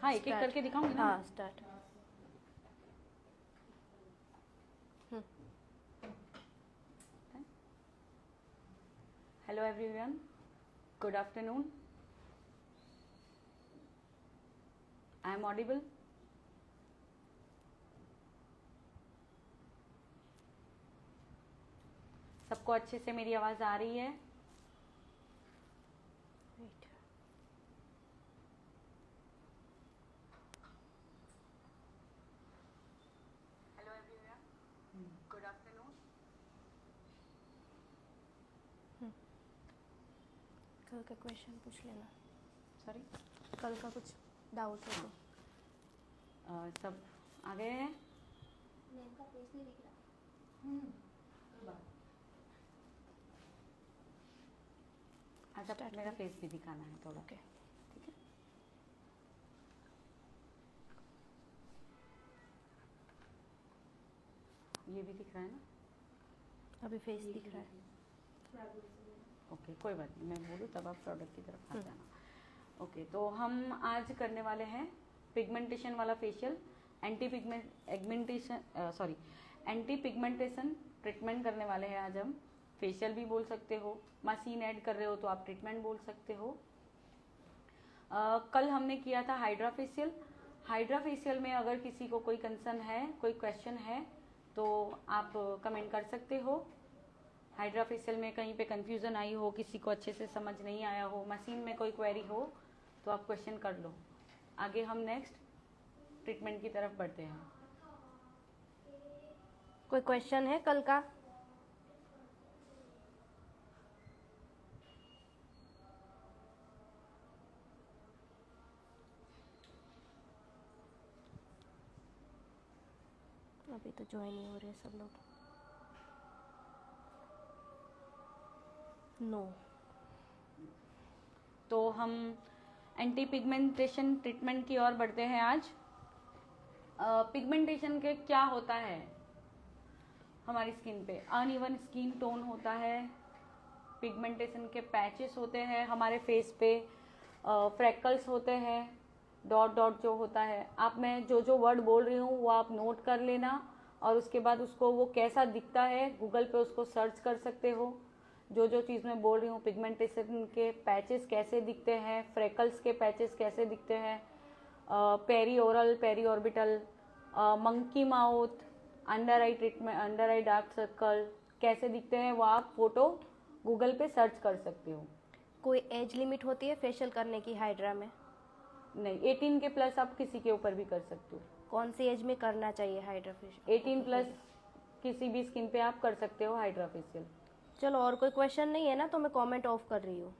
हाँ, एक एक करके दिखाऊंगी ना। हाँ start. Hello everyone, good afternoon. I am audible? सबको अच्छे से मेरी आवाज आ रही है? Hello everyone, good afternoon. कल का क्वेश्चन पूछ लेना। सॉरी, कल का कुछ डाउट हो तो। सब आ गए हैं? मैम का पेज नहीं दिख रहा। अच्छा, मेरा फेस भी दिखाना है थोड़ा। ओके। ठीक है। ये भी दिख रहा है ना? अभी फेस दिख रहा है। ओके, कोई बात नहीं, मैं बोलूँ तब आप प्रोडक्ट की तरफ आ जाना। ओके, तो हम आज करने वाले हैं पिगमेंटेशन वाला फेशियल। एंटी पिगमेंटेशन ट्रीटमेंट करने वाले हैं आज हम। फेशियल भी बोल सकते हो, मशीन ऐड कर रहे हो तो आप ट्रीटमेंट बोल सकते हो। कल हमने किया था हाइड्रा फेशियल। हाइड्रा फेशियल में अगर किसी को कोई कंसर्न है, कोई क्वेश्चन है तो आप कमेंट कर सकते हो। हाइड्रा फेशियल में कहीं पे कंफ्यूजन आई हो, किसी को अच्छे से समझ नहीं आया हो, मशीन में कोई क्वेरी हो तो आप क्वेश्चन कर लो। आगे हम नेक्स्ट ट्रीटमेंट की तरफ बढ़ते हैं। कोई क्वेश्चन है कल का? अभी तो ज्वाइन नहीं हो रहे सब लोग। नो। तो हम एंटी पिगमेंटेशन ट्रीटमेंट की ओर बढ़ते हैं आज। पिगमेंटेशन के क्या होता है हमारी स्किन पे? अनइवन स्किन टोन होता है, पिगमेंटेशन के पैचेस होते हैं हमारे फेस पे, फ्रैकल्स होते हैं, डॉट डॉट जो होता है। आप मैं जो जो वर्ड बोल रही हूँ वो आप नोट कर लेना और उसके बाद उसको वो कैसा दिखता है गूगल पे उसको सर्च कर सकते हो। जो जो चीज़ मैं बोल रही हूँ, पिगमेंटेशन के पैचेस कैसे दिखते हैं, फ्रैकल्स के पैचेस कैसे दिखते हैं, perioral, periorbital, monkey mouth, under eye treatment, under eye dark circle कैसे दिखते हैं वो आप फोटो गूगल पे सर्च कर सकते हो। कोई एज लिमिट होती है फेशियल करने की हाइड्रा में? नहीं, 18 के प्लस आप किसी के ऊपर भी कर सकते हो। कौन सी एज में करना चाहिए हाइड्रा फेशियल? 18 प्लस किसी भी स्किन पे आप कर सकते हो हाइड्रा फेशियल। चलो, और कोई क्वेश्चन नहीं है ना तो मैं कमेंट ऑफ कर रही हूँ।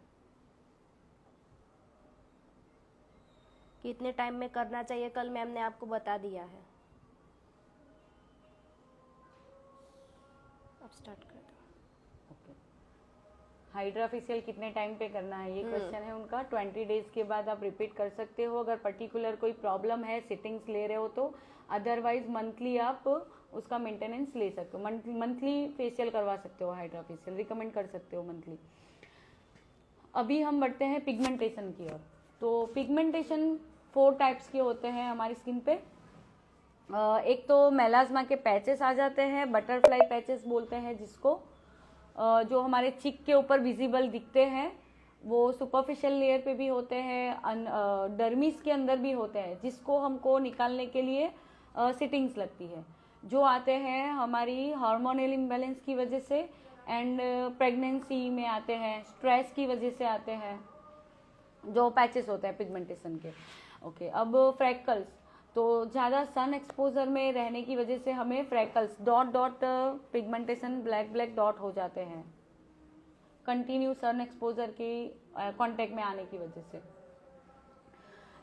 कितने टाइम में करना चाहिए कल मैम ने आपको बता दिया है। अब स्टार्ट कर दो। ओके, हाइड्रा फेशियल कितने टाइम पे करना है ये क्वेश्चन है उनका। 20 डेज के बाद आप रिपीट कर सकते हो अगर पर्टिकुलर कोई प्रॉब्लम है, सिटिंग्स ले रहे हो तो। अदरवाइज मंथली आप उसका मेंटेनेंस ले सकते हो, मंथली फेशियल करवा सकते हो, हाइड्रा फेशियल रिकमेंड कर सकते हो मंथली। अभी हम बढ़ते हैं पिगमेंटेशन की ओर। तो पिगमेंटेशन 4 टाइप्स के होते हैं हमारी स्किन पे। एक तो मेलाज्मा के पैचेस आ जाते हैं, बटरफ्लाई पैचेस बोलते हैं जिसको, जो हमारे चिक के ऊपर विजिबल दिखते हैं। वो सुपरफिशियल लेयर पे भी होते हैं, डर्मिस के अंदर भी होते हैं, जिसको हमको निकालने के लिए सिटिंग्स लगती है। जो आते हैं हमारी हार्मोनल इम्बैलेंस की वजह से एंड प्रेगनेंसी में आते हैं, स्ट्रेस की वजह से आते हैं जो पैचेस होते हैं पिगमेंटेशन के। ओके, अब फ्रैकल्स, तो ज़्यादा सन एक्सपोजर में रहने की वजह से हमें freckles, dot dot pigmentation, black black dot हो जाते हैं कंटिन्यू सन एक्सपोजर की कांटेक्ट में आने की वजह से।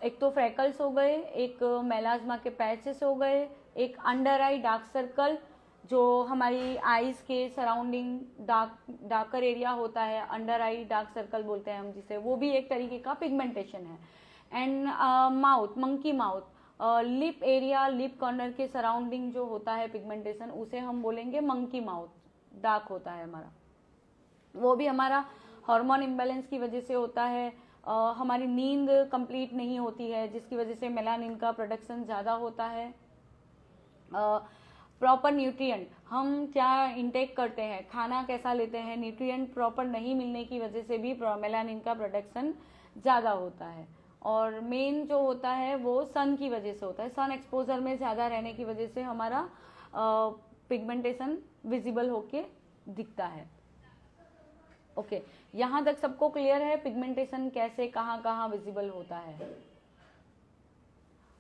एक तो फ्रैकल्स हो गए, एक मेलाज्मा के पैचेस हो गए, एक अंडर आई डार्क सर्कल, जो हमारी आईज के सराउंडिंग डार्कर एरिया होता है, अंडर आई डार्क सर्कल बोलते हैं हम जिसे, वो भी एक तरीके का पिगमेंटेशन है। And mouth, monkey mouth, lip area, lip corner के सराउंडिंग जो होता है पिगमेंटेशन, उसे हम बोलेंगे मंकी माउथ, डार्क होता है हमारा। वो भी हमारा हार्मोन इम्बैलेंस की वजह से होता है, हमारी नींद कंप्लीट नहीं होती है, जिसकी वजह से मेलानिन का प्रोडक्शन ज़्यादा होता है। प्रॉपर न्यूट्रिएंट, हम क्या इंटेक करते हैं, खाना कैसा लेते हैं, न्यूट्रिएंट प्रॉपर नहीं मिलने की वजह से भी मेलानिन का प्रोडक्शन ज़्यादा होता है। और मेन जो होता है वो सन की वजह से होता है, सन एक्सपोजर में ज़्यादा रहने की वजह से हमारा पिगमेंटेशन विजिबल होके दिखता है। ओके, यहाँ तक सबको क्लियर है पिगमेंटेशन कैसे कहाँ कहाँ विजिबल होता है।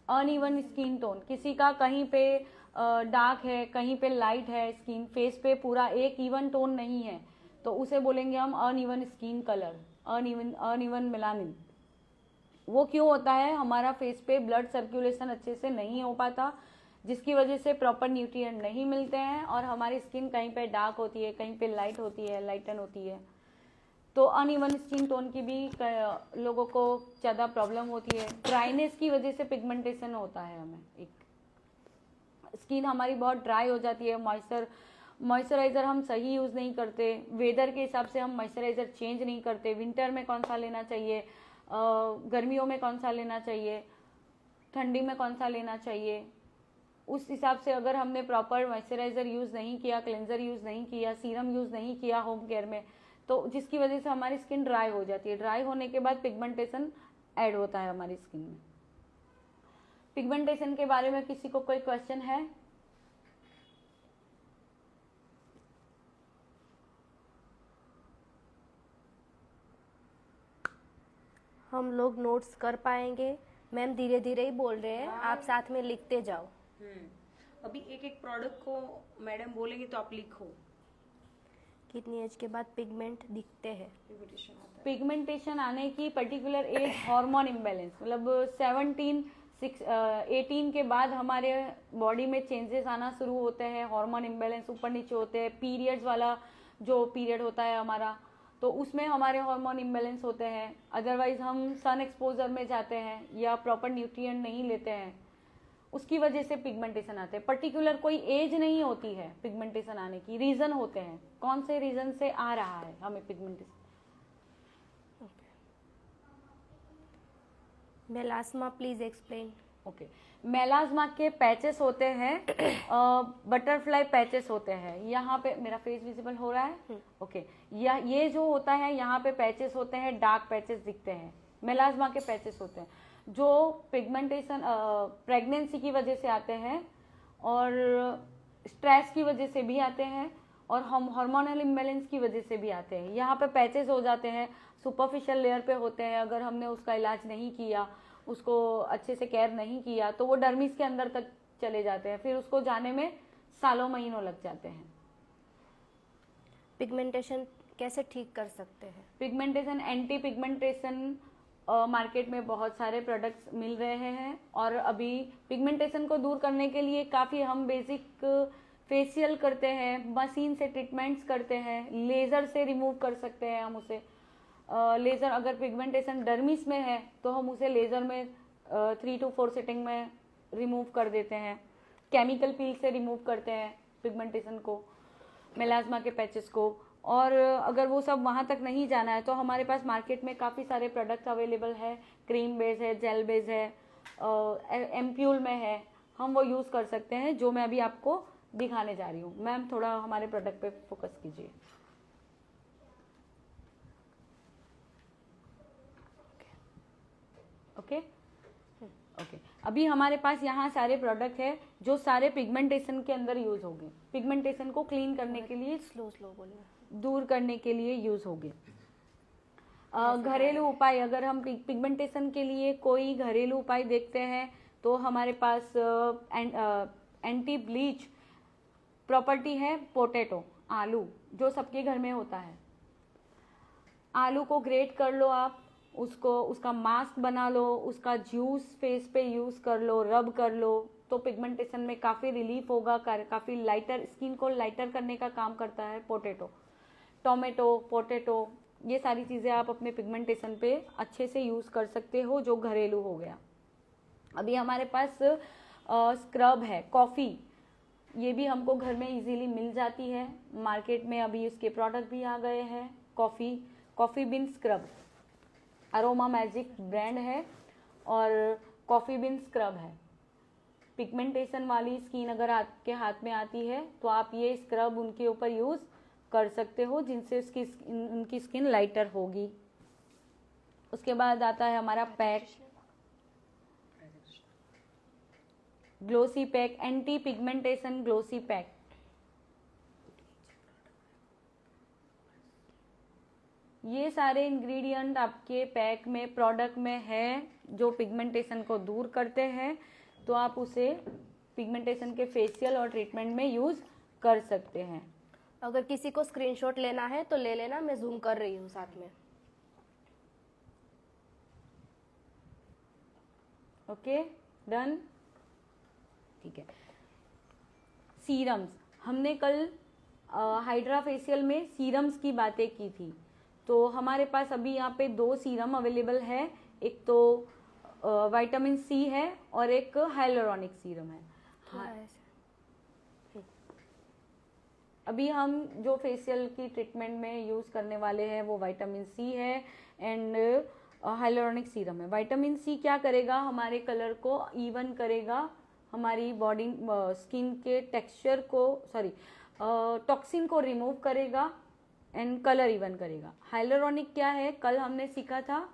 अनइवन स्किन टोन, किसी का कहीं पे डार्क है, कहीं पे लाइट है, स्किन फेस पे पूरा एक इवन टोन नहीं है, तो उसे बोलेंगे हम uneven skin colour, uneven melanin. वो क्यों होता है, हमारा फेस पे ब्लड सर्कुलेशन अच्छे से नहीं हो पाता, जिसकी वजह से प्रॉपर न्यूट्रिएंट नहीं मिलते हैं और हमारी स्किन कहीं पे डार्क होती है, कहीं पे लाइट होती है, लाइटन होती है। तो अनइवन स्किन टोन की भी लोगों को ज़्यादा प्रॉब्लम होती है। ड्राइनेस की वजह से पिगमेंटेशन होता है, हमें एक स्किन हमारी बहुत ड्राई हो जाती है, मॉइस्चराइज़र हम सही यूज़ नहीं करते, वेदर के हिसाब से हम मॉइस्चराइज़र चेंज नहीं करते, विंटर में कौन सा लेना चाहिए, गर्मियों में कौन सा लेना चाहिए, ठंडी में कौन सा लेना चाहिए, उस हिसाब से अगर हमने प्रॉपर मॉइस्चराइज़र यूज़ नहीं किया, क्लेंजर यूज़ नहीं किया, सीरम यूज़ नहीं किया होम केयर में, तो जिसकी वजह से हमारी स्किन ड्राई हो जाती है। ड्राई होने के बाद पिगमेंटेशन ऐड होता है हमारी स्किन में। पिगमेंटेशन के बारे में किसी को कोई क्वेश्चन है? हम लोग नोट्स कर पाएंगे मैम, धीरे धीरे ही बोल रहे हैं, आप साथ में लिखते जाओ। अभी एक एक प्रोडक्ट को मैडम बोलेंगे तो आप लिखो। कितनी एज के बाद पिगमेंट दिखते हैं? पिगमेंटेशन आने की पर्टिकुलर एज हार्मोन इम्बैलेंस, मतलब 18 के बाद हमारे बॉडी में चेंजेस आना शुरू होते हैं, हार्मोन इम्बैलेंस ऊपर नीचे होते हैं, पीरियड्स वाला जो पीरियड होता है हमारा, तो उसमें हमारे हार्मोन इम्बैलेंस होते हैं। अदरवाइज हम सन एक्सपोजर में जाते हैं या प्रॉपर न्यूट्रिएंट नहीं लेते हैं, उसकी वजह से पिगमेंटेशन आते हैं। पर्टिकुलर कोई एज नहीं होती है पिगमेंटेशन आने की, रीजन होते हैं, कौन से रीजन से आ रहा है हमें pigmentation. Melasma please explain. Okay, melasma के पैचेस होते हैं, बटरफ्लाई पैचेस होते हैं। यहाँ पे मेरा फेस विजिबल हो रहा है? ओके, ये जो होता है यहाँ पे पैचेस होते हैं, डार्क पैचेस दिखते हैं, मेलास्मा के पैचेस होते हैं, जो पिगमेंटेशन प्रेगनेंसी की वजह से आते हैं और स्ट्रेस की वजह से भी आते हैं और हम हार्मोनल इम्बैलेंस की वजह से भी आते हैं। यहाँ पे पैचेस हो जाते हैं, सुपरफिशियल लेयर पे होते हैं, अगर हमने उसका इलाज नहीं किया, उसको अच्छे से केयर नहीं किया, तो वो डर्मिस के अंदर तक चले जाते हैं, फिर उसको जाने में सालों महीनों लग जाते हैं। पिगमेंटेशन कैसे ठीक कर सकते हैं? पिगमेंटेशन, एंटी पिगमेंटेशन मार्केट में बहुत सारे प्रोडक्ट्स मिल रहे हैं और अभी पिगमेंटेशन को दूर करने के लिए काफ़ी हम बेसिक फेशियल करते हैं, मशीन से ट्रीटमेंट्स करते हैं, लेज़र से रिमूव कर सकते हैं हम उसे। लेज़र, अगर पिगमेंटेशन डर्मिस में है तो हम उसे लेज़र में 3 to 4 सिटिंग में रिमूव कर देते हैं। केमिकल पील से रिमूव करते हैं पिगमेंटेशन को, मेलास्मा के पैचेस को। और अगर वो सब वहाँ तक नहीं जाना है तो हमारे पास मार्केट में काफ़ी सारे प्रोडक्ट्स अवेलेबल है, क्रीम बेस है, जेल बेस है, एम्प्यूल में है, हम वो यूज़ कर सकते हैं, जो मैं अभी आपको दिखाने जा रही हूँ। मैम थोड़ा हमारे प्रोडक्ट पे फोकस कीजिए। ओके ओके, अभी हमारे पास यहाँ सारे प्रोडक्ट है जो सारे पिगमेंटेशन के अंदर यूज होंगे, पिगमेंटेशन को क्लीन करने के लिए, स्लो स्लो बोलिए, दूर करने के लिए यूज होंगे। घरेलू उपाय, अगर हम पिगमेंटेशन के लिए कोई घरेलू उपाय देखते हैं तो हमारे पास एंटी ब्लीच प्रॉपर्टी है पोटैटो, आलू, जो सबके घर में होता है। आलू को ग्रेट कर लो आप, उसका मास्क बना लो, उसका जूस फेस पे यूज़ कर लो, रब कर लो, तो पिगमेंटेशन में काफ़ी रिलीफ होगा, काफ़ी लाइटर, स्किन को लाइटर करने का काम करता है पोटैटो। टोमेटो, पोटैटो, ये सारी चीज़ें आप अपने पिगमेंटेशन पे अच्छे से यूज़ कर सकते हो, जो घरेलू हो गया। अभी हमारे पास स्क्रब है, कॉफ़ी, ये भी हमको घर में इजीली मिल जाती है, मार्केट में अभी इसके प्रोडक्ट भी आ गए हैं। Coffee been scrub, aroma magic brand है और कॉफ़ी बीन स्क्रब है। पिगमेंटेशन वाली स्किन अगर आपके हाथ में आती है तो आप ये स्क्रब उनके ऊपर यूज़ कर सकते हो, जिनसे उनकी स्किन लाइटर होगी। उसके बाद आता है हमारा pack, glossy pack, anti pigmentation glossy pack. ये सारे इंग्रेडिएंट आपके पैक में, प्रोडक्ट में है जो पिगमेंटेशन को दूर करते हैं, तो आप उसे पिगमेंटेशन के फेशियल और ट्रीटमेंट में यूज कर सकते हैं। अगर किसी को स्क्रीनशॉट लेना है तो ले लेना, मैं जूम कर रही हूँ साथ में। ओके, डन, ठीक है। सीरम्स, हमने कल हाइड्रा फेशियल में सीरम्स की बातें की थी, तो हमारे पास अभी यहाँ पे 2 सीरम अवेलेबल है। एक तो विटामिन सी है और एक हाइलुरोनिक सीरम है। अभी हम जो फेशियल की ट्रीटमेंट में यूज़ करने वाले हैं वो विटामिन सी है एंड हाइलुरोनिक सीरम है। विटामिन सी क्या करेगा, हमारे कलर को इवन करेगा, हमारी बॉडी स्किन के टेक्सचर को, सॉरी टॉक्सिन को रिमूव करेगा एंड कलर इवन करेगा। हाइलुरोनिक क्या है, कल हमने सीखा था,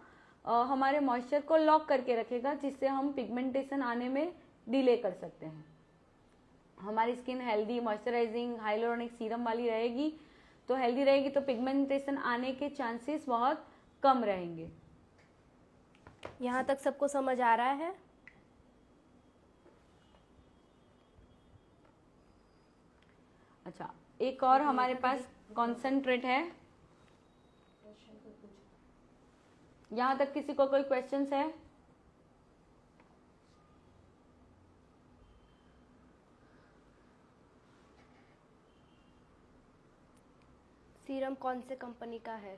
हमारे मॉइस्चर को लॉक करके रखेगा, जिससे हम पिगमेंटेशन आने में डिले कर सकते हैं। हमारी skin healthy, moisturising, hyaluronic serum वाली रहेगी, तो हेल्दी रहेगी तो पिगमेंटेशन आने के चांसेस बहुत कम रहेंगे। यहाँ तक सबको समझ आ रहा है? अच्छा, एक और हमारे पास कॉन्सेंट्रेट है। यहाँ तक किसी को कोई क्वेश्चंस है? सीरम कौन से कंपनी का है?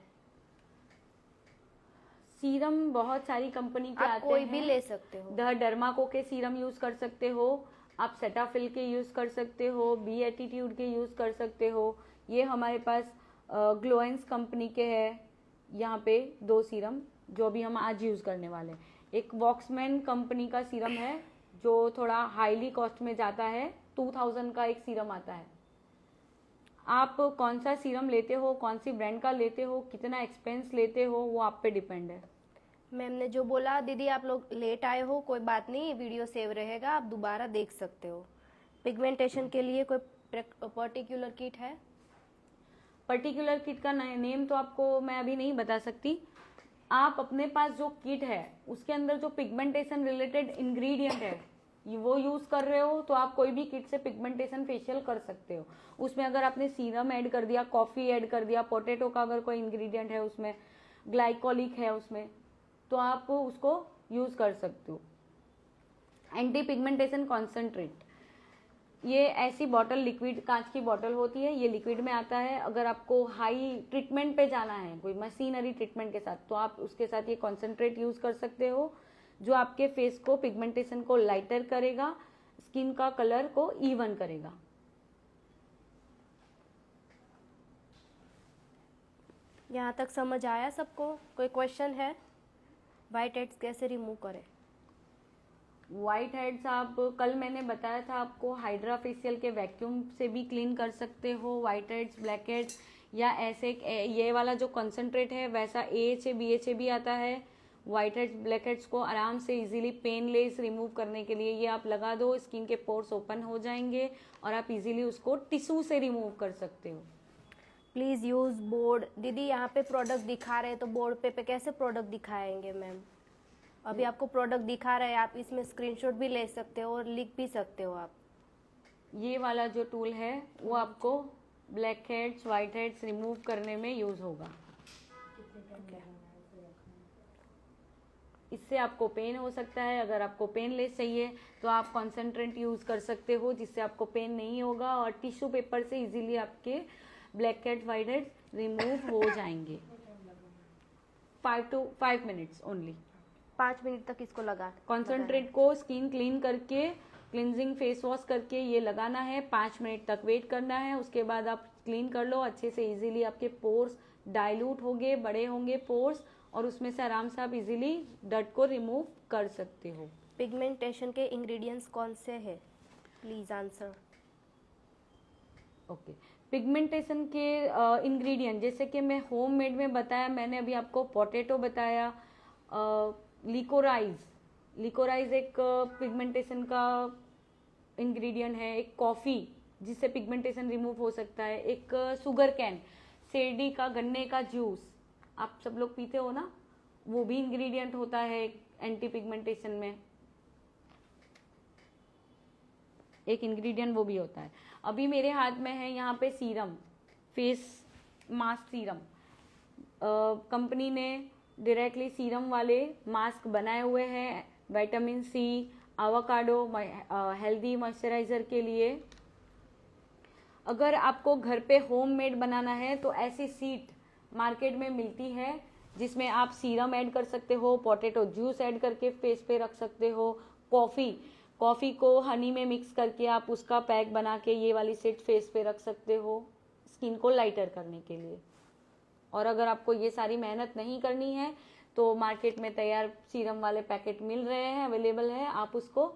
सीरम बहुत सारी कंपनी के आप आते कोई हैं। भी ले सकते हो। द डर्माको के सीरम यूज कर सकते हो, आप सेटाफिल के यूज कर सकते हो, बी एटीट्यूड के यूज कर सकते हो। ये हमारे पास ग्लोएंस कंपनी के हैं। यहाँ पे 2 सीरम जो अभी हम आज यूज करने वाले हैं। एक वॉक्समैन कंपनी का सीरम है जो थोड़ा हाईली कॉस्ट में जाता है, 2000 का एक सीरम आता है। आप कौन सा सीरम लेते हो, कौन सी ब्रांड का लेते हो, कितना एक्सपेंस लेते हो, वो आप पे डिपेंड है। मैम ने जो बोला, दीदी आप लोग लेट आए हो, कोई बात नहीं, वीडियो सेव रहेगा, आप दोबारा देख सकते हो। पिगमेंटेशन के लिए कोई पर्टिकुलर किट है? पर्टिकुलर किट का नेम तो आपको मैं अभी नहीं बता सकती। आप अपने पास जो किट है उसके अंदर जो पिगमेंटेशन रिलेटेड इंग्रेडिएंट है वो यूज कर रहे हो, तो आप कोई भी किट से पिगमेंटेशन फेशियल कर सकते हो। उसमें अगर आपने सीरम ऐड कर दिया, कॉफी ऐड कर दिया, पोटैटो का अगर कोई इंग्रेडिएंट है उसमें, ग्लाइकोलिक है उसमें, तो आप उसको यूज कर सकते हो। एंटी पिगमेंटेशन कॉन्सेंट्रेट, ये ऐसी बॉटल, लिक्विड कांच की बॉटल होती है, ये लिक्विड में आता है। अगर आपको हाई ट्रीटमेंट पे जाना है, कोई मशीनरी ट्रीटमेंट के साथ, तो आप उसके साथ ये कॉन्सेंट्रेट यूज कर सकते हो, जो आपके फेस को, पिगमेंटेशन को लाइटर करेगा, स्किन का कलर को इवन करेगा। यहाँ तक समझ आया सबको? कोई क्वेश्चन है? वाइट हेड्स कैसे रिमूव करें? व्हाइट हेड्स आप, कल मैंने बताया था आपको, हाइड्रा फेशियल के वैक्यूम से भी क्लीन कर सकते हो व्हाइट हेड्स, ब्लैक हेड्स, या ऐसे ये वाला जो कॉन्सेंट्रेट है वैसा AHA BHA भी आता है। व्हाइट हेड्स, ब्लैक हेड्स को आराम से इजीली पेनलेस रिमूव करने के लिए ये आप लगा दो, स्किन के पोर्स ओपन हो जाएंगे और आप इजीली उसको टिश्यू से रिमूव कर सकते हो। Please use board. दीदी यहाँ पे प्रोडक्ट दिखा रहे हैं, तो बोर्ड पे कैसे प्रोडक्ट दिखाएंगे मैम? अभी आपको प्रोडक्ट दिखा रहे हैं, आप इसमें स्क्रीनशॉट भी ले सकते हो और लिख भी सकते हो आप। ये वाला जो टूल है वो आपको black heads, white heads remove करने में यूज होगा। इससे आपको पेन हो सकता है, अगर आपको पेनलेस चाहिए तो आप कॉन्सेंट्रेट यूज कर सकते हो, जिससे आपको पेन नहीं होगा और टिश्यू पेपर से इजीली आपके black heads, white heads remove हो जाएंगे। 5 to 5 मिनट्स ओनली। 5 मिनट तक इसको लगा कॉन्सेंट्रेट को स्किन क्लीन करके, क्लिनजिंग फेस वॉश करके ये लगाना है, 5 मिनट तक वेट करना है। उसके बाद आप क्लीन कर लो अच्छे से, इजीली आपके पोर्स डाइल्यूट होंगे, बड़े होंगे पोर्स, और उसमें से आराम से आप इजीली डर्ट को रिमूव कर सकते हो। पिगमेंटेशन के इंग्रेडिएंट्स कौन से हैं? Please answer. ओके, पिगमेंटेशन के इंग्रेडिएंट जैसे कि मैं होममेड में बताया, मैंने अभी आपको पोटैटो बताया, लिकोराइज एक पिगमेंटेशन का इंग्रेडिएंट है, एक कॉफ़ी जिससे पिगमेंटेशन रिमूव हो सकता है, एक शुगर कैन, शेरडी का गन्ने का जूस आप सब लोग पीते हो ना, वो भी इंग्रेडिएंट होता है एंटी पिगमेंटेशन में, एक इंग्रेडिएंट वो भी होता है। अभी मेरे हाथ में है यहाँ पे serum, face mask serum, company ने डायरेक्टली सीरम वाले मास्क बनाए हुए हैं vitamin C, avocado, healthy moisturiser के लिए। अगर आपको घर पे होममेड बनाना है तो ऐसी सीट मार्केट में मिलती है जिसमें आप सीरम ऐड कर सकते हो, पोटैटो जूस ऐड करके फेस पे रख सकते हो, कॉफ़ी को हनी में मिक्स करके आप उसका पैक बना के ये वाली सीट फेस पे रख सकते हो स्किन को लाइटर करने के लिए। और अगर आपको ये सारी मेहनत नहीं करनी है तो मार्केट में तैयार सीरम वाले पैकेट मिल रहे हैं, अवेलेबल है, आप उसको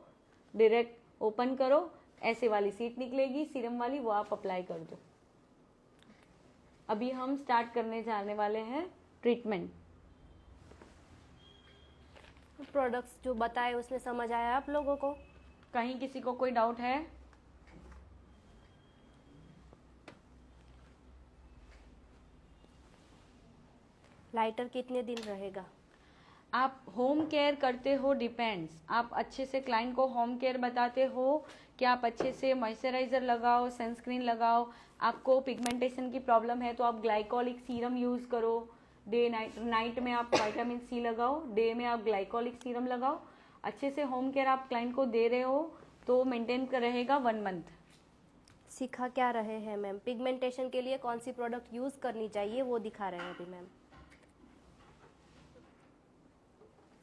डायरेक्ट ओपन करो, ऐसे वाली सीट निकलेगी सीरम वाली, वो आप अप्लाई कर दो। अभी हम स्टार्ट करने जाने वाले हैं ट्रीटमेंट। प्रोडक्ट्स जो बताए उसमें समझ आया आप लोगों को? कहीं किसी को कोई डाउट है? लाइटर कितने दिन रहेगा? आप होम केयर करते हो, डिपेंड्स, आप अच्छे से क्लाइंट को होम केयर बताते हो कि आप अच्छे से मॉइस्चराइजर लगाओ, सनस्क्रीन लगाओ, आपको पिगमेंटेशन की प्रॉब्लम है तो आप ग्लाइकोलिक सीरम यूज़ करो, डे नाइट में आप विटामिन सी लगाओ, डे में आप ग्लाइकोलिक सीरम लगाओ, अच्छे से होम केयर आप क्लाइंट को दे रहे हो तो मेंटेन कर रहेगा 1 मंथ। सिखा क्या रहे हैं मैम? पिगमेंटेशन के लिए कौन सी प्रोडक्ट यूज़ करनी चाहिए वो दिखा रहे हैं अभी मैम।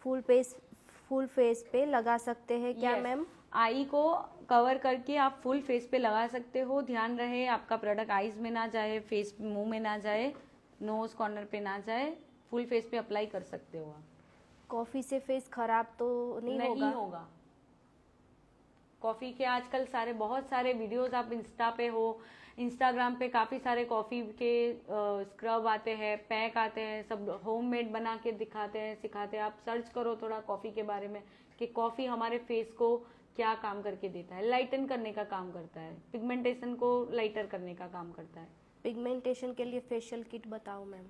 फुल फेस पे लगा सकते हैं क्या मैम? आई को कवर करके आप फुल फेस पे लगा सकते हो, ध्यान रहे आपका प्रोडक्ट आईज में ना जाए, फेस मुंह में ना जाए, नोज कॉर्नर पे ना जाए, फुल फेस पे अप्लाई कर सकते हो आप। कॉफ़ी से फेस खराब तो नहीं होगा? कॉफ़ी के आजकल बहुत सारे वीडियोस आप इंस्टाग्राम पे काफ़ी सारे कॉफ़ी के स्क्रब आते हैं, पैक आते हैं, सब होममेड बना के दिखाते हैं, सिखाते हैं। आप सर्च करो थोड़ा कॉफ़ी के बारे में कि कॉफ़ी हमारे फेस को क्या काम करके देता है। लाइटन करने का काम करता है, पिगमेंटेशन को लाइटर करने का काम करता है। पिगमेंटेशन के लिए फेशियल किट बताओ मैम।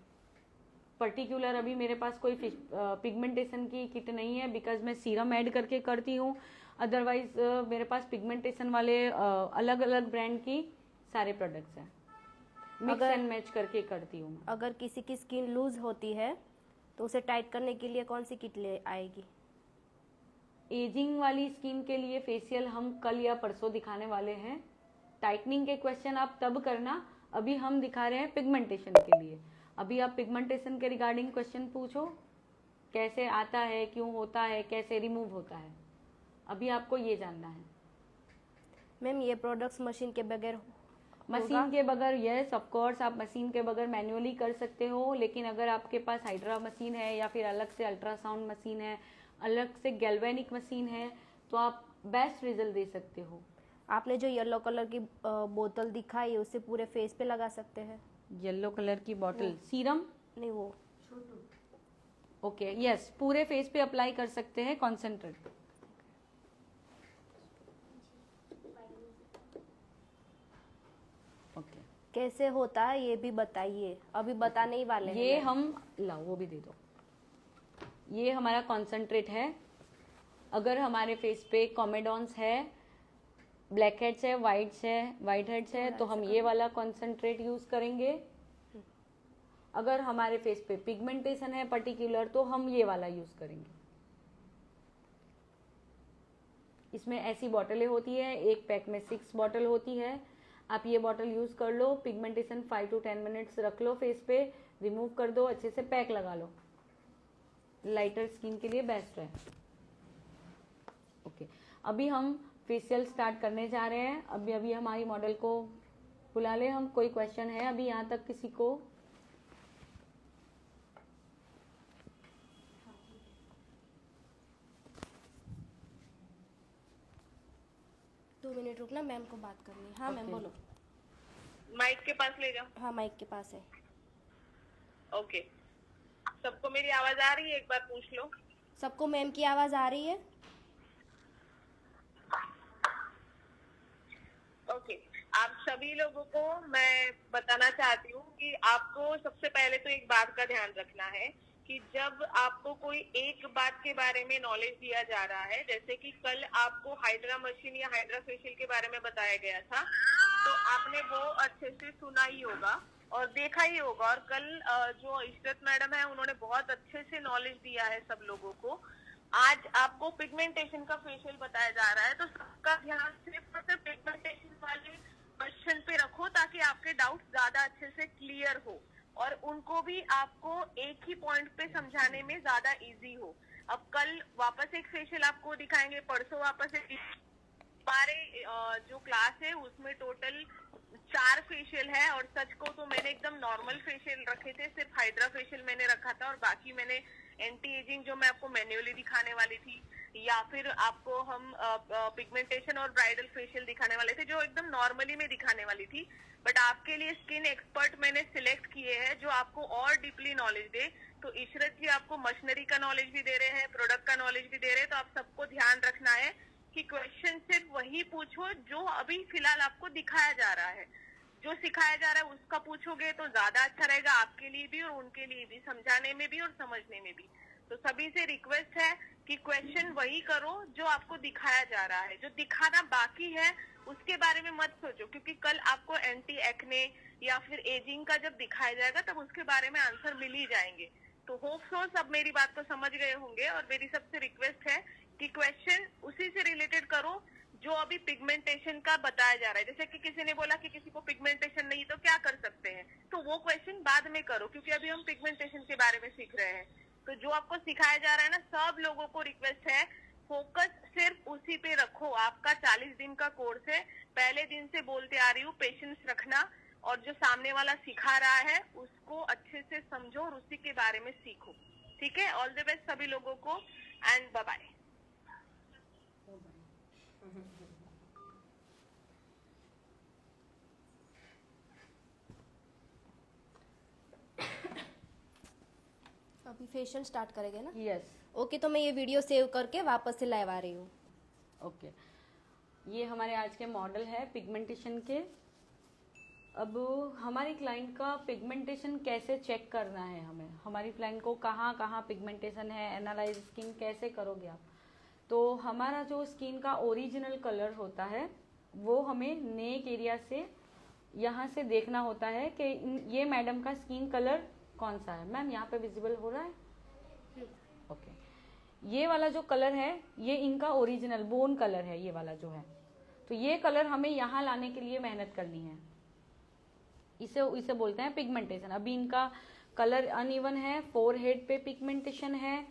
पर्टिकुलर अभी मेरे पास कोई पिगमेंटेशन की किट नहीं है, बिकॉज मैं सीरम ऐड करके करती हूँ। अदरवाइज मेरे पास पिगमेंटेशन वाले अलग अलग ब्रांड की सारे प्रोडक्ट्स हैं, मिक्स एंड मैच करके करती हूँ। अगर किसी की स्किन लूज होती है तो उसे टाइट करने के लिए कौन सी किट ले आएगी? एजिंग वाली स्किन के लिए फेशियल हम कल या परसों दिखाने वाले हैं। टाइटनिंग के क्वेश्चन आप तब करना, अभी हम दिखा रहे हैं पिगमेंटेशन के लिए। अभी आप पिगमेंटेशन के रिगार्डिंग क्वेश्चन पूछो, कैसे आता है, क्यों होता है, कैसे रिमूव होता है, अभी आपको ये जानना है। मैम ये प्रोडक्ट्स मशीन के बगैर मशीन के बगैर यस ऑफ कोर्स आप मशीन के बगैर मैन्युअली कर सकते हो, लेकिन अगर आपके पास हाइड्रा मशीन है या फिर अलग से अल्ट्रासाउंड मशीन है, अलग से गैल्वेनिक मशीन है, तो आप बेस्ट रिजल्ट दे सकते हो। आपने जो येलो कलर की बोतल दिखाई उससे पूरे फेस पे लगा सकते हैं। येलो कलर की बॉटल सीरम नहीं, वो ओके यस, पूरे फेस पे अप्लाई कर सकते हैं कॉन्सेंट्रेट। ओके कैसे होता है ये भी बताइए, अभी बताने ही वाले हैं। ये हम लाओ वो भी दे दो। ये हमारा कॉन्सेंट्रेट है। अगर हमारे फेस पे कॉमेडॉन्स है, ब्लैक हेड्स है, वाइट हेड्स है, तो हम ये वाला कॉन्सेंट्रेट यूज करेंगे। अगर हमारे फेस पे पिगमेंटेशन है पर्टिकुलर तो हम ये वाला यूज करेंगे। इसमें ऐसी बॉटलें होती है, एक पैक में 6 बॉटल होती है। आप ये बॉटल यूज कर लो, पिगमेंटेशन 5 to 10 मिनट्स रख लो फेस पे, रिमूव कर दो, अच्छे से पैक लगा लो, लाइटर स्किन के लिए बेस्ट है। ओके अभी हम फेशियल स्टार्ट करने जा रहे हैं। अभी हमारी मॉडल को बुला ले हम। कोई क्वेश्चन है अभी यहाँ तक किसी को? 2 मिनट रुकना, मैम को बात करनी है। हाँ मैम Okay. बोलो। माइक के पास ले जाओ। हाँ माइक के पास है। ओके, सबको मेरी आवाज आ रही है? एक बार पूछ लो। सबको मैम की आवाज़ आ रही है? ओके, आप सभी लोगों को मैं बताना चाहती हूँ कि आपको सबसे पहले तो एक बात का ध्यान रखना है कि जब आपको कोई एक बात के बारे में नॉलेज दिया जा रहा है, जैसे कि कल आपको हाइड्रा मशीन या हाइड्रा फेशियल के बारे में बताया गया था, तो आपने वो अच्छे से सुना ही होगा और देखा ही होगा। और कल जो इशरत मैडम है उन्होंने बहुत अच्छे से नॉलेज दिया है सब लोगों को। आज आपको पिगमेंटेशन का फेशियल बताया जा रहा है, तो सबका ध्यान सिर्फ और सिर्फ पिगमेंटेशन वाले क्वेश्चन पे रखो ताकि आपके डाउट ज्यादा अच्छे से क्लियर हो और उनको भी आपको एक ही पॉइंट पे समझाने में ज्यादा इजी हो। अब कल वापस एक फेशियल आपको दिखाएंगे, परसों वापस एक। हमारे जो क्लास है उसमें टोटल 4 फेशियल है और सच को तो मैंने एकदम नॉर्मल फेशियल रखे थे, सिर्फ हाइड्रा फेशियल मैंने रखा था और बाकी मैंने एंटी एजिंग जो मैं आपको मैन्युअली दिखाने वाली थी या फिर आपको हम पिगमेंटेशन और ब्राइडल फेशियल दिखाने वाले थे जो एकदम नॉर्मली में दिखाने वाली थी। बट आपके लिए स्किन एक्सपर्ट मैंने सिलेक्ट किए हैं जो आपको और डीपली नॉलेज दे। तो इशरत जी आपको मशीनरी का नॉलेज भी दे रहे हैं, प्रोडक्ट का नॉलेज भी दे रहे हैं, तो आप सबको ध्यान रखना है कि क्वेश्चन सिर्फ वही पूछो जो अभी फिलहाल आपको दिखाया जा रहा है। जो सिखाया जा रहा है उसका पूछोगे तो ज्यादा अच्छा रहेगा आपके लिए भी और उनके लिए भी, समझाने में भी और समझने में भी। तो सभी से रिक्वेस्ट है कि क्वेश्चन वही करो जो आपको दिखाया जा रहा है। जो दिखाना बाकी है उसके बारे में मत सोचो, क्योंकि कल आपको एंटी एक्ने या फिर एजिंग का जब दिखाया जाएगा तब उसके बारे में आंसर मिल ही जाएंगे। तो होप सो सब मेरी बात को समझ गए होंगे और मेरी सबसे रिक्वेस्ट है कि क्वेश्चन उसी से रिलेटेड करो जो अभी पिगमेंटेशन का बताया जा रहा है। जैसे कि किसी ने बोला कि किसी को पिगमेंटेशन नहीं तो क्या कर सकते हैं, तो वो क्वेश्चन बाद में करो क्योंकि अभी हम पिगमेंटेशन के बारे में सीख रहे हैं। तो जो आपको सिखाया जा रहा है ना, सब लोगों को रिक्वेस्ट है फोकस सिर्फ उसी पे रखो। आपका 40 दिन का कोर्स है, पहले दिन से बोलते आ रही हूँ पेशेंस रखना और जो सामने वाला सिखा रहा है उसको अच्छे से समझो और उसी के बारे में सीखो। ठीक है, ऑल द बेस्ट सभी लोगों को एंड बाय बाय। अभी फेशियल स्टार्ट करेंगे ना? यस। ओके, तो मैं ये वीडियो सेव करके वापस से लाइव आ रही हूँ। ओके, ये हमारे आज के मॉडल है पिगमेंटेशन के। अब हमारी क्लाइंट का पिगमेंटेशन कैसे चेक करना है, हमें हमारी क्लाइंट को कहाँ कहाँ पिगमेंटेशन है, एनालाइज स्किन कैसे करोगे आप। तो हमारा जो स्किन का ओरिजिनल कलर होता है वो हमें नेक एरिया से यहाँ से देखना होता है कि ये मैडम का स्किन कलर कौन सा है। मैम यहाँ पे विजिबल हो रहा है? ओके, ये वाला जो कलर है ये इनका ओरिजिनल बोन कलर है, ये वाला जो है। तो ये कलर हमें यहाँ लाने के लिए मेहनत करनी है, इसे बोलते हैं पिगमेंटेशन। अभी इनका कलर अनइवन है, फोरहेड पे पिगमेंटेशन है,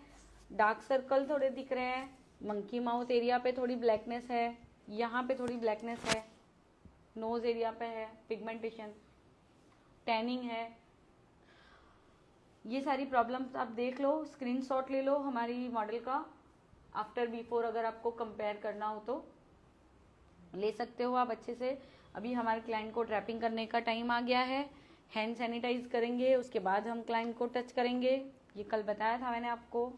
डार्क सर्कल थोड़े दिख रहे हैं, मंकी माउथ एरिया पे थोड़ी ब्लैकनेस है, यहाँ पे थोड़ी ब्लैकनेस है, नोज एरिया पे है पिगमेंटेशन, टैनिंग है। ये सारी प्रॉब्लम्स आप देख लो, स्क्रीनशॉट ले लो हमारी मॉडल का, आफ्टर बिफोर अगर आपको कंपेयर करना हो तो ले सकते हो आप अच्छे से। अभी हमारे क्लाइंट को ट्रैपिंग करने का टाइम आ गया है, हैंड सैनिटाइज करेंगे, उसके बाद हम क्लाइंट को टच करेंगे। ये कल बताया था मैंने आपको।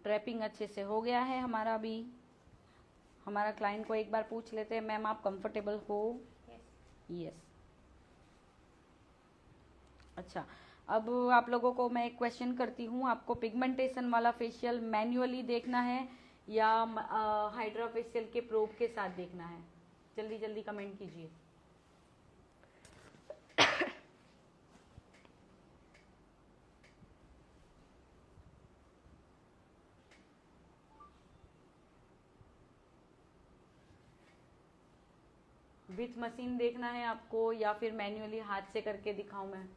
ट्रैपिंग अच्छे से हो गया है हमारा। अभी हमारा क्लाइंट को एक बार पूछ लेते हैं, मैम आप कंफर्टेबल हो? यस। अच्छा, अब आप लोगों को मैं एक क्वेश्चन करती हूँ, आपको पिगमेंटेशन वाला फेशियल मैन्युअली देखना है या हाइड्रा फेशियल के प्रोब के साथ देखना है? जल्दी जल्दी कमेंट कीजिए। विथ मशीन देखना है आपको या फिर मैन्युअली हाथ से करके दिखाऊं मैं?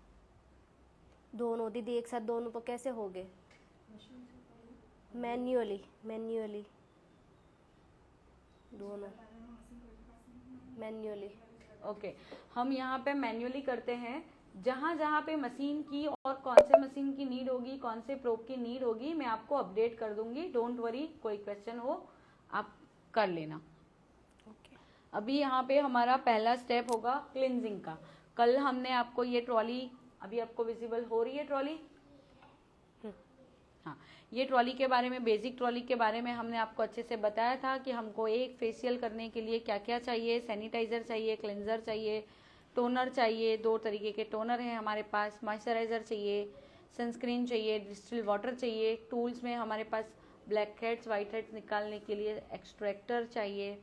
दोनों दीदी एक साथ, दोनों तो कैसे हो गए? मैन्युअली दोनों मैन्युअली। ओके, हम यहाँ पे मैन्युअली करते हैं। जहाँ जहाँ पे मशीन की और कौन से मशीन की नीड होगी, कौन से प्रोब की नीड होगी, मैं आपको अपडेट कर दूंगी। डोंट वरी, कोई क्वेश्चन हो आप कर लेना। अभी यहाँ पे हमारा पहला स्टेप होगा क्लिनजिंग का। कल हमने आपको ये ट्रॉली, अभी आपको विजिबल हो रही है ट्रॉली? हाँ, ये ट्रॉली के बारे में, बेसिक ट्रॉली के बारे में हमने आपको अच्छे से बताया था कि हमको एक फेशियल करने के लिए क्या क्या चाहिए। सैनिटाइजर चाहिए, क्लेंजर चाहिए, टोनर चाहिए, 2 तरीके के टोनर हैं हमारे पास, मॉइस्चराइजर चाहिए, सनस्क्रीन चाहिए, डिस्टिल वाटर चाहिए। टूल्स में हमारे पास ब्लैक हेड्स, वाइट हेड्स निकालने के लिए एक्सट्रैक्टर चाहिए,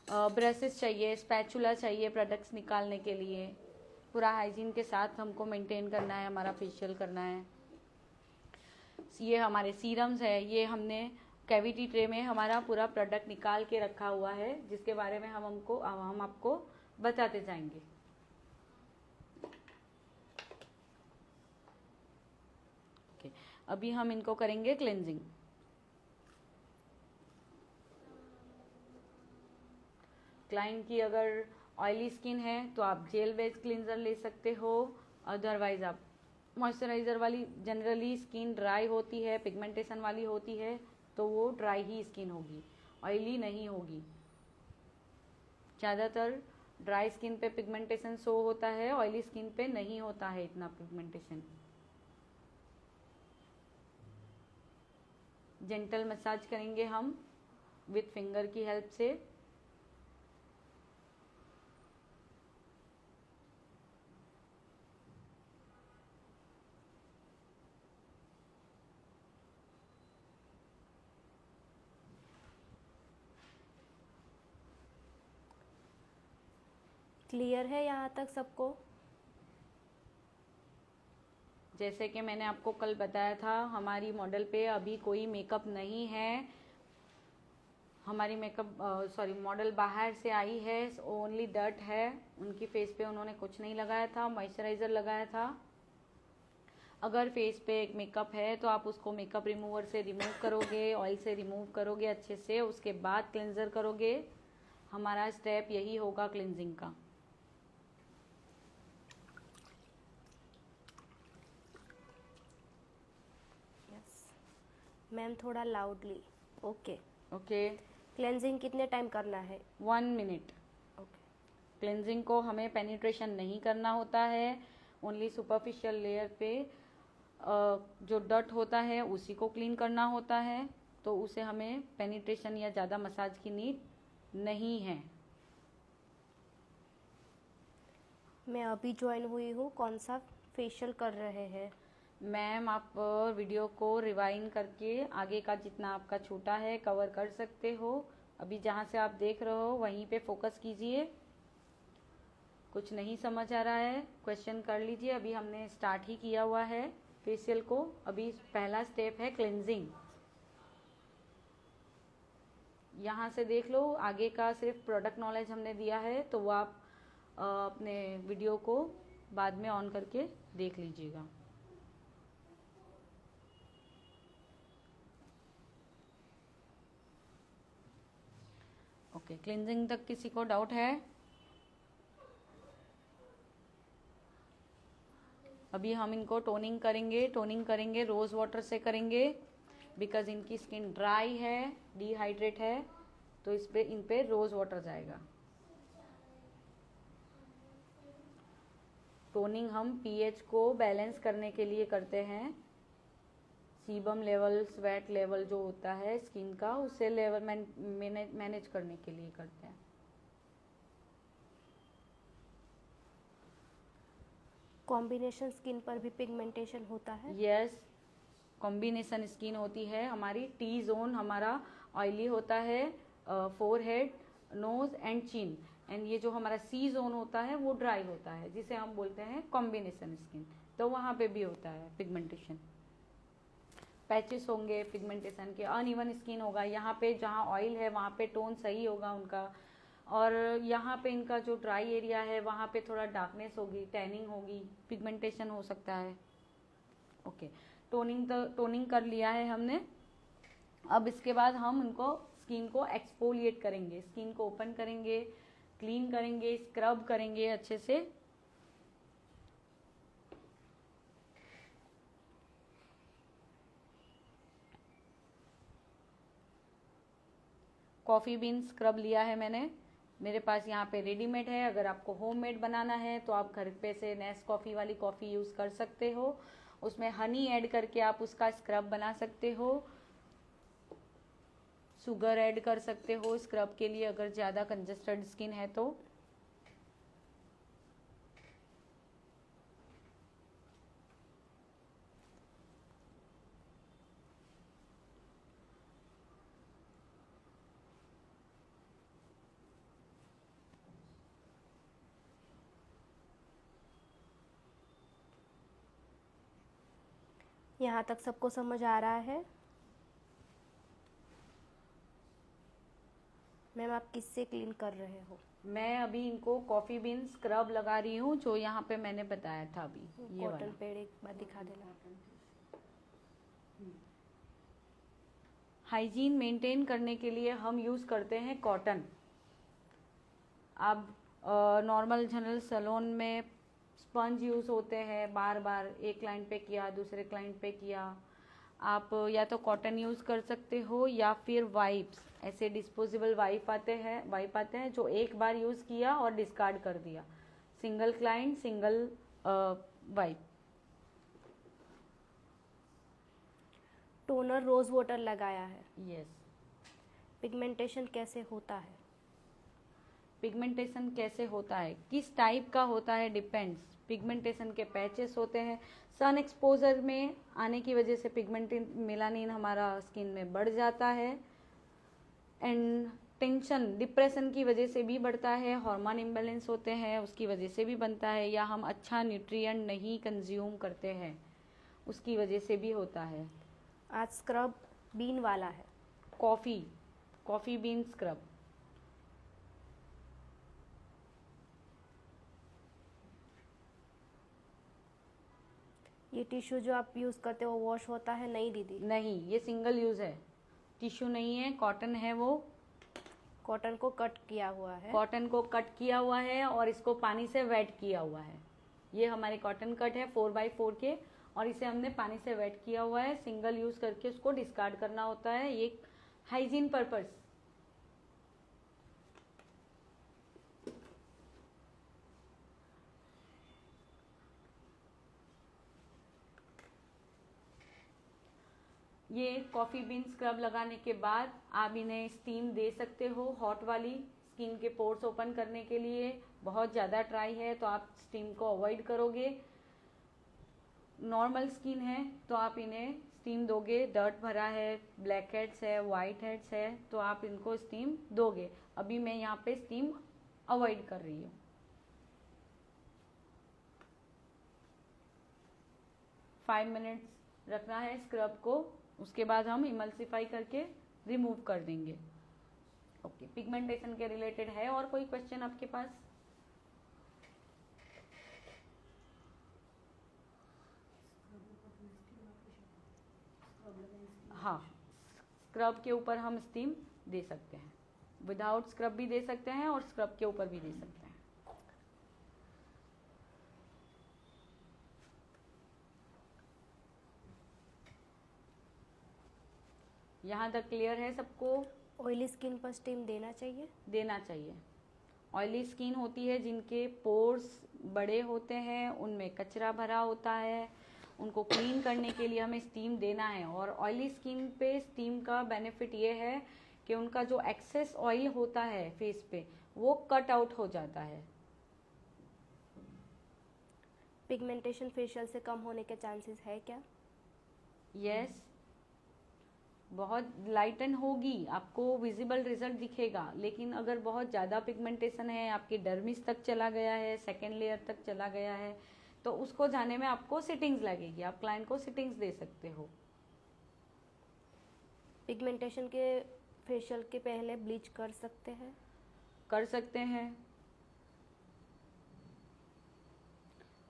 ब्रशेस चाहिए, स्पैचुला चाहिए प्रोडक्ट्स निकालने के लिए। पूरा हाइजीन के साथ हमको मेंटेन करना है, हमारा फेशियल करना है। ये हमारे सीरम्स है, ये हमने कैविटी ट्रे में हमारा पूरा प्रोडक्ट निकाल के रखा हुआ है, जिसके बारे में हम आपको बताते जाएंगे। ओके, अभी हम इनको करेंगे क्लेंजिंग। क्लाइंट की अगर ऑयली स्किन है तो आप जेल बेस्ड क्लींजर ले सकते हो, अदरवाइज आप मॉइस्चराइजर वाली। जनरली स्किन ड्राई होती है, पिगमेंटेशन वाली होती है, तो वो ड्राई ही स्किन होगी, ऑयली नहीं होगी। ज़्यादातर ड्राई स्किन पे पिगमेंटेशन शो होता है, ऑयली स्किन पे नहीं होता है इतना पिगमेंटेशन। जेंटल मसाज करेंगे हम विथ फिंगर की हेल्प से। क्लियर है यहाँ तक सबको? जैसे कि मैंने आपको कल बताया था, हमारी मॉडल पे अभी कोई मेकअप नहीं है। हमारी मॉडल बाहर से आई है, ओनली डर्ट है उनकी फेस पे, उन्होंने कुछ नहीं लगाया था, मॉइस्चराइजर लगाया था। अगर फेस पे एक मेकअप है तो आप उसको मेकअप रिमूवर से रिमूव करोगे, ऑयल से रिमूव करोगे अच्छे से, उसके बाद क्लेंजर करोगे। हमारा स्टेप यही होगा क्लिनजिंग का। मैम थोड़ा लाउडली। ओके। ओके, क्लेंजिंग कितने टाइम करना है? 1 मिनट। ओके। क्लेंजिंग को हमें पेनिट्रेशन नहीं करना होता है, ओनली सुपरफिशियल लेयर पे जो डर्ट होता है उसी को क्लीन करना होता है, तो उसे हमें पेनिट्रेशन या ज़्यादा मसाज की नीड नहीं है। मैं अभी ज्वाइन हुई हूँ, कौन सा फेशियल कर रहे हैं? मैम आप वीडियो को रिवाइंड करके आगे का जितना आपका छूटा है कवर कर सकते हो। अभी जहाँ से आप देख रहे हो वहीं पे फोकस कीजिए। कुछ नहीं समझ आ रहा है क्वेश्चन कर लीजिए। अभी हमने स्टार्ट ही किया हुआ है फेशियल को। अभी पहला स्टेप है क्लेंजिंग। यहाँ से देख लो, आगे का सिर्फ प्रोडक्ट नॉलेज हमने दिया है, तो वो आप अपने वीडियो को बाद में ऑन करके देख लीजिएगा। ओके, क्लींजिंग तक किसी को डाउट है? अभी हम इनको टोनिंग करेंगे रोज वाटर से करेंगे, बिकॉज इनकी स्किन ड्राई है, डिहाइड्रेट है, तो इन पे रोज वाटर जाएगा। टोनिंग हम पीएच को बैलेंस करने के लिए करते हैं। सीबम लेवल, स्वेट लेवल जो होता है स्किन का, उसे लेवल मैनेज करने के लिए करते हैं। कॉम्बिनेशन स्किन पर भी पिगमेंटेशन होता है? यस, कॉम्बिनेशन स्किन होती है हमारी। टी जोन हमारा ऑयली होता है, forehead, nose and chin, and ये जो हमारा सी जोन होता है वो ड्राई होता है, जिसे हम बोलते हैं कॉम्बिनेशन स्किन। तो वहाँ पे भी होता है पिगमेंटेशन, पैचेस होंगे पिगमेंटेशन के, अनइवन स्किन होगा। यहाँ पे जहाँ ऑयल है वहाँ पे टोन सही होगा उनका, और यहाँ पे इनका जो ड्राई एरिया है वहाँ पे थोड़ा डार्कनेस होगी, टैनिंग होगी, पिगमेंटेशन हो सकता है। ओके, टोनिंग कर लिया है हमने। अब इसके बाद हम उनको स्किन को एक्सफोलिएट करेंगे, स्किन को ओपन करेंगे, क्लीन करेंगे, स्क्रब करेंगे अच्छे से। कॉफ़ी बीन स्क्रब लिया है मैंने, मेरे पास यहाँ पे रेडीमेड है। अगर आपको होममेड बनाना है तो आप घर पे से नेस्कॉफ़ी वाली कॉफ़ी यूज़ कर सकते हो, उसमें हनी ऐड करके आप उसका स्क्रब बना सकते हो। शुगर ऐड कर सकते हो स्क्रब के लिए अगर ज़्यादा कंजेस्टेड स्किन है तो। यहाँ तक सबको समझ आ रहा है? मैम आप किससे क्लीन कर रहे हो? मैं अभी इनको कॉफ़ी बीन स्क्रब लगा रही हूँ, जो यहाँ पे मैंने बताया था अभी, ये वाला। कॉटन पेड़ एक बार दिखा देना। हाइजीन मेंटेन करने के लिए हम यूज़ करते हैं कॉटन। अब नॉर्मल जनरल सैलून में स्पंज यूज़ होते हैं, बार बार एक क्लाइंट पे किया दूसरे क्लाइंट पे किया। आप या तो कॉटन यूज़ कर सकते हो या फिर वाइप्स, ऐसे डिस्पोजेबल वाइप आते हैं जो एक बार यूज़ किया और डिस्कार्ड कर दिया। Single client single wipe. Toner rose water लगाया है। यस। पिगमेंटेशन कैसे होता है? पिगमेंटेशन कैसे होता है, किस टाइप का होता है, डिपेंड्स। पिगमेंटेशन के पैचेस होते हैं, सन एक्सपोजर में आने की वजह से पिगमेंटेड मेलानिन हमारा स्किन में बढ़ जाता है। एंड टेंशन डिप्रेशन की वजह से भी बढ़ता है, हार्मोन इम्बैलेंस होते हैं उसकी वजह से भी बनता है, या हम अच्छा न्यूट्रिएंट नहीं कंज्यूम करते हैं उसकी वजह से भी होता है। आज स्क्रब बीन वाला है। Coffee been scrub. ये टिश्यू जो आप यूज़ करते हो वॉश होता है? नहीं दीदी। नहीं, ये सिंगल यूज़ है, टिश्यू नहीं है, कॉटन है वो। कॉटन को कट किया हुआ है। कॉटन को कट किया हुआ है और इसको पानी से वेट किया हुआ है। ये हमारे कॉटन कट है 4x4 के, और इसे हमने पानी से वेट किया हुआ है। सिंगल यूज़ करके उसको डिस्कार्ड करना होता है, ये हाइजीन पर्पस। ये कॉफ़ी बीन स्क्रब लगाने के बाद आप इन्हें स्टीम दे सकते हो, हॉट वाली, स्किन के पोर्स ओपन करने के लिए। बहुत ज़्यादा ड्राई है तो आप स्टीम को अवॉइड करोगे। नॉर्मल स्किन है तो आप इन्हें स्टीम दोगे। डर्ट भरा है, ब्लैक हेड्स है, वाइट हेड्स है, तो आप इनको स्टीम दोगे। अभी मैं यहाँ पे स्टीम अवॉइड कर रही हूँ। फाइव मिनट्स रखना है स्क्रब को, उसके बाद हम इमल्सिफाई करके रिमूव कर देंगे। ओके, पिगमेंटेशन के रिलेटेड है और कोई क्वेश्चन आपके पास? हाँ, स्क्रब के ऊपर हम स्टीम दे सकते हैं, विदाउट स्क्रब भी दे सकते हैं और स्क्रब के ऊपर भी दे सकते हैं। यहाँ तक क्लियर है सबको? ऑयली स्किन पर स्टीम देना चाहिए? देना चाहिए। ऑयली स्किन होती है जिनके पोर्स बड़े होते हैं, उनमें कचरा भरा होता है, उनको क्लीन करने के लिए हमें स्टीम देना है। और ऑयली स्किन पे स्टीम का बेनिफिट ये है कि उनका जो एक्सेस ऑयल होता है फेस पे वो कट आउट हो जाता है। पिगमेंटेशन फेशियल से कम होने के चांसेस है क्या? यस, बहुत लाइटन होगी, आपको विजिबल रिजल्ट दिखेगा। लेकिन अगर बहुत ज़्यादा पिगमेंटेशन है, आपकी डर्मिस तक चला गया है, सेकेंड लेयर तक चला गया है, तो उसको जाने में आपको सिटिंग्स लगेगी। आप क्लाइंट को सिटिंग्स दे सकते हो। पिगमेंटेशन के फेशियल के पहले ब्लीच कर सकते हैं? कर सकते हैं,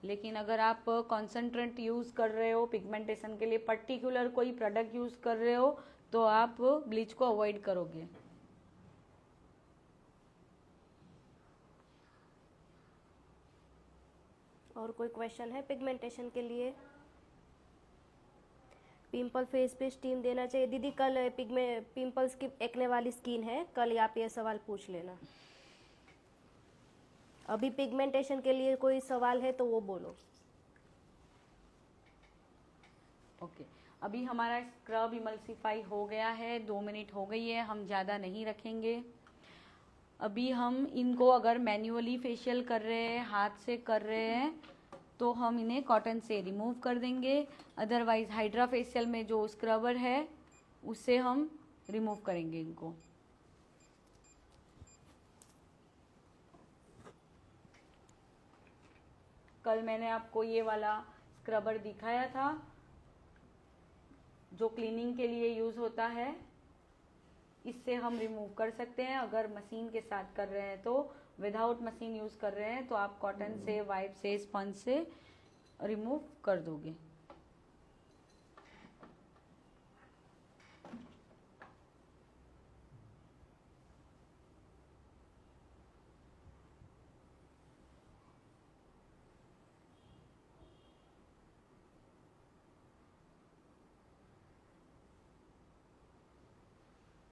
लेकिन अगर आप कॉन्सेंट्रेट यूज़ कर रहे हो पिगमेंटेशन के लिए, पर्टिकुलर कोई प्रोडक्ट यूज़ कर रहे हो, तो आप ब्लीच को अवॉइड करोगे। और कोई क्वेश्चन है पिगमेंटेशन के लिए? पिंपल फेस पे स्टीम देना चाहिए दीदी? कल पिंपल्स की एक्ने वाली स्किन है, कल आप ये सवाल पूछ लेना। अभी पिगमेंटेशन के लिए कोई सवाल है तो वो बोलो। ओके, अभी हमारा स्क्रब इमल्सिफाई हो गया है, 2 मिनट हो गई है, हम ज़्यादा नहीं रखेंगे। अभी हम इनको अगर मैन्युअली फेशियल कर रहे हैं, हाथ से कर रहे हैं, तो हम इन्हें कॉटन से रिमूव कर देंगे। अदरवाइज हाइड्रा फेशियल में जो स्क्रबर है उससे हम रिमूव करेंगे इनको। कल मैंने आपको ये वाला स्क्रबर दिखाया था जो क्लीनिंग के लिए यूज़ होता है, इससे हम रिमूव कर सकते हैं। अगर मशीन के साथ कर रहे हैं तो, विदाउट मशीन यूज़ कर रहे हैं तो आप कॉटन से, वाइप से, स्पंज से रिमूव कर दोगे।